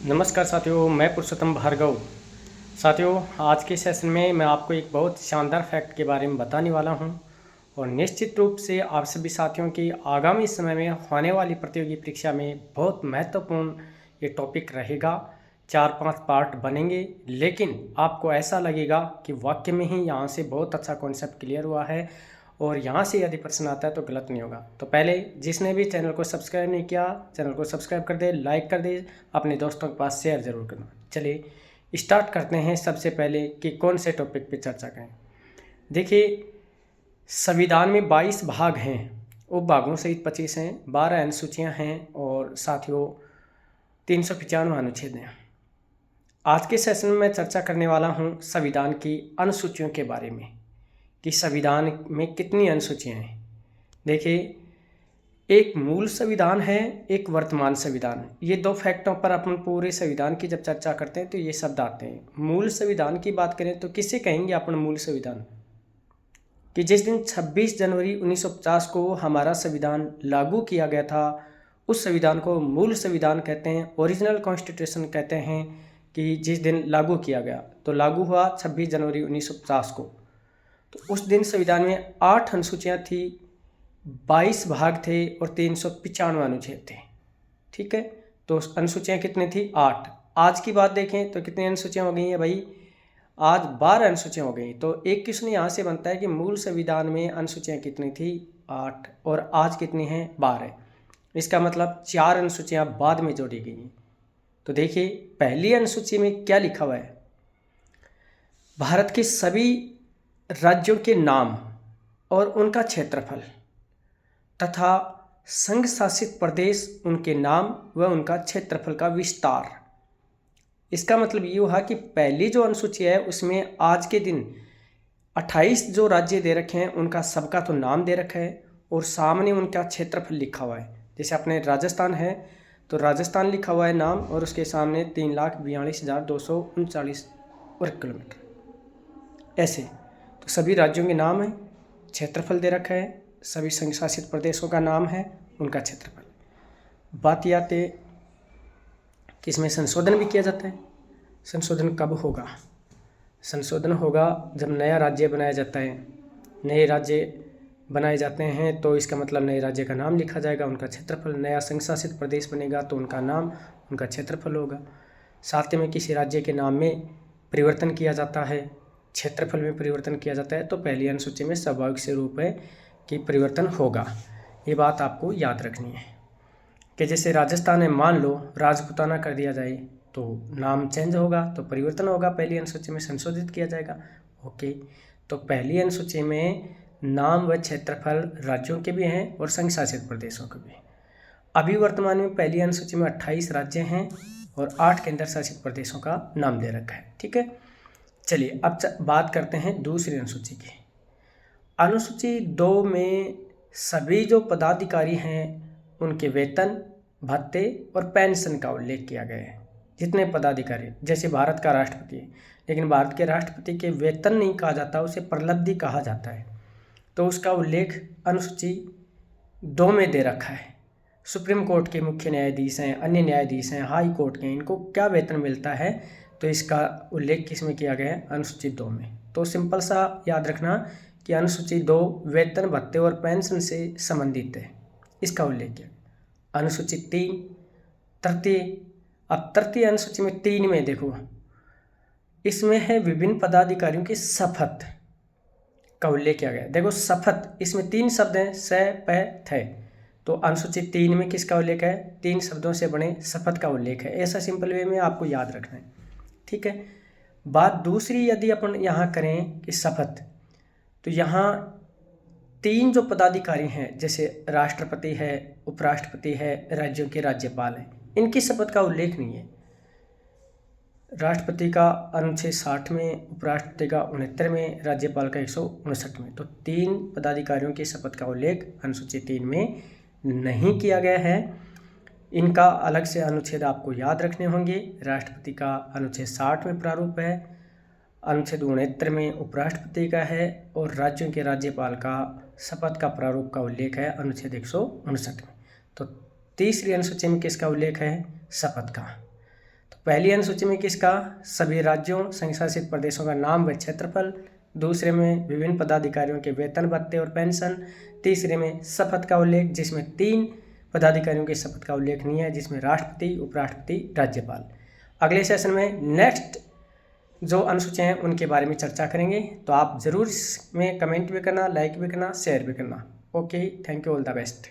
नमस्कार साथियों, मैं पुरुषोत्तम भार्गव। साथियों, आज के सेशन में मैं आपको एक बहुत शानदार फैक्ट के बारे में बताने वाला हूं और निश्चित रूप से आप सभी साथियों की आगामी समय में होने वाली प्रतियोगी परीक्षा में बहुत महत्वपूर्ण ये टॉपिक रहेगा। 4-5 पार्ट बनेंगे, लेकिन आपको ऐसा लगेगा कि वाकई में ही यहाँ से बहुत अच्छा कॉन्सेप्ट क्लियर हुआ है और यहाँ से यदि प्रश्न आता है तो गलत नहीं होगा। तो पहले जिसने भी चैनल को सब्सक्राइब नहीं किया, चैनल को सब्सक्राइब कर दे, लाइक कर दे, अपने दोस्तों के पास शेयर जरूर करना। चलिए स्टार्ट करते हैं। सबसे पहले कि कौन से टॉपिक पे चर्चा करें। देखिए, संविधान में 22 भाग हैं, उपभागों सहित 25 हैं, 12 अनुसूचियाँ हैं और साथियों 395 अनुच्छेद हैं। आज के सेशन में मैं चर्चा करने वाला हूँ संविधान की अनुसूचियों के बारे में कि संविधान में कितनी अनुसूचियाँ हैं। देखिए, एक मूल संविधान है, एक वर्तमान संविधान। ये दो फैक्टों पर अपन पूरे संविधान की जब चर्चा करते हैं तो ये शब्द आते हैं। मूल संविधान की बात करें तो किसे कहेंगे अपन मूल संविधान? कि जिस दिन 26 जनवरी 1950 को हमारा संविधान लागू किया गया था, उस संविधान को मूल संविधान कहते हैं, ओरिजिनल कॉन्स्टिट्यूशन कहते हैं। कि जिस दिन लागू किया गया तो लागू हुआ 26 जनवरी 1950 को। तो उस दिन संविधान में 8 अनुसूचियाँ थी, 22 भाग थे और 395 अनुच्छेद थे। ठीक है, तो अनुसूचियाँ कितनी थी? 8। आज की बात देखें तो कितनी अनुसूचियाँ हो गई हैं भाई? आज 12 अनुसूचियाँ हो गई। तो एक क्वेश्चन यहाँ से बनता है कि मूल संविधान में अनुसूचियाँ कितनी थी? 8। और आज कितनी हैं? 12। इसका मतलब 4 अनुसूचियाँ बाद में जोड़ी गई हैं। तो देखिए, पहली अनुसूची में क्या लिखा हुआ है? भारत के सभी राज्यों के नाम और उनका क्षेत्रफल तथा संघ शासित प्रदेश, उनके नाम व उनका क्षेत्रफल का विस्तार। इसका मतलब ये हुआ कि पहली जो अनुसूची है उसमें आज के दिन 28 जो राज्य दे रखे हैं उनका सबका तो नाम दे रखा है और सामने उनका क्षेत्रफल लिखा हुआ है। जैसे अपने राजस्थान है तो राजस्थान लिखा हुआ है नाम और उसके सामने 3,42,239 वर्ग किलोमीटर। ऐसे तो सभी राज्यों के नाम हैं, क्षेत्रफल दे रखा है, सभी संघ शासित प्रदेशों का नाम है, उनका क्षेत्रफल। बात ये आते कि इसमें संशोधन भी किया जाता है। संशोधन कब होगा? संशोधन होगा जब नया राज्य बनाया जाता है। नए राज्य बनाए जाते हैं तो इसका मतलब नए राज्य का नाम लिखा जाएगा, उनका क्षेत्रफल। नया संघ शासित प्रदेश बनेगा तो उनका नाम, उनका क्षेत्रफल होगा। साथ में किसी राज्य के नाम में परिवर्तन किया जाता है, क्षेत्रफल में परिवर्तन किया जाता है, तो पहली अनुसूची में स्वाभाविक से रूप है कि परिवर्तन होगा। ये बात आपको याद रखनी है कि जैसे राजस्थान में मान लो राजपूताना कर दिया जाए तो नाम चेंज होगा, तो परिवर्तन होगा, पहली अनुसूची में संशोधित किया जाएगा। ओके, तो पहली अनुसूची में नाम व क्षेत्रफल राज्यों के भी हैं और संघ शासित प्रदेशों के भी। अभी वर्तमान में पहली अनुसूची में 28 राज्य हैं और 8 केंद्र शासित प्रदेशों का नाम दे रखा है। ठीक है, चलिए अब बात करते हैं दूसरी अनुसूची की। अनुसूची 2 में सभी जो पदाधिकारी हैं उनके वेतन, भत्ते और पेंशन का उल्लेख किया गया है। जितने पदाधिकारी, जैसे भारत का राष्ट्रपति है, लेकिन भारत के राष्ट्रपति के वेतन नहीं कहा जाता, उसे प्रलब्धि कहा जाता है, तो उसका उल्लेख अनुसूची 2 में दे रखा है। सुप्रीम कोर्ट के मुख्य न्यायाधीश हैं, अन्य न्यायाधीश हैं, हाई कोर्ट के, इनको क्या वेतन मिलता है, तो इसका उल्लेख किस में किया गया है? अनुसूची 2 में। तो सिंपल सा याद रखना कि अनुसूची 2 वेतन, भत्ते और पेंशन से संबंधित है, इसका उल्लेख किया। अनुसूची 3 तृतीय। अब तृतीय अनुसूची में 3 में देखो, इसमें है विभिन्न पदाधिकारियों की शपथ का उल्लेख किया गया। देखो शपथ, इसमें 3 शब्द हैं, स, प, थ। तो अनुसूची 3 में किसका उल्लेख है? 3 शब्दों से बने शपथ का उल्लेख है। ऐसा सिंपल वे में आपको याद रखना है। ठीक है, बात दूसरी यदि अपन यहाँ करें कि शपथ, तो यहाँ 3 जो पदाधिकारी हैं, जैसे राष्ट्रपति है, उपराष्ट्रपति है, राज्यों के राज्यपाल हैं, इनकी शपथ का उल्लेख नहीं है। राष्ट्रपति का अनुच्छेद 60 में, उपराष्ट्रपति का 69 में, राज्यपाल का 159 में। तो 3 पदाधिकारियों की शपथ का उल्लेख अनुसूची 3 में नहीं किया गया है। इनका अलग से अनुच्छेद आपको याद रखने होंगे। राष्ट्रपति का अनुच्छेद 60 में प्रारूप है, अनुच्छेद 69 में उपराष्ट्रपति का है और राज्यों के राज्यपाल का शपथ का प्रारूप का उल्लेख है अनुच्छेद 159 में। तो तीसरी अनुसूची में किसका उल्लेख है? शपथ का। तो पहली अनुसूची में किसका, सभी राज्यों संघ शासित प्रदेशों का नाम व क्षेत्रफल। दूसरे में विभिन्न पदाधिकारियों के वेतन भत्ते और पेंशन। तीसरे में शपथ का उल्लेख, जिसमें 3 पदाधिकारियों की शपथ का उल्लेख नहीं है, जिसमें राष्ट्रपति, उपराष्ट्रपति, राज्यपाल। अगले सेशन में नेक्स्ट जो अनुसूचियाँ हैं उनके बारे में चर्चा करेंगे। तो आप ज़रूर इसमें कमेंट भी करना, लाइक भी करना, शेयर भी करना। Okay, thank you, all the best.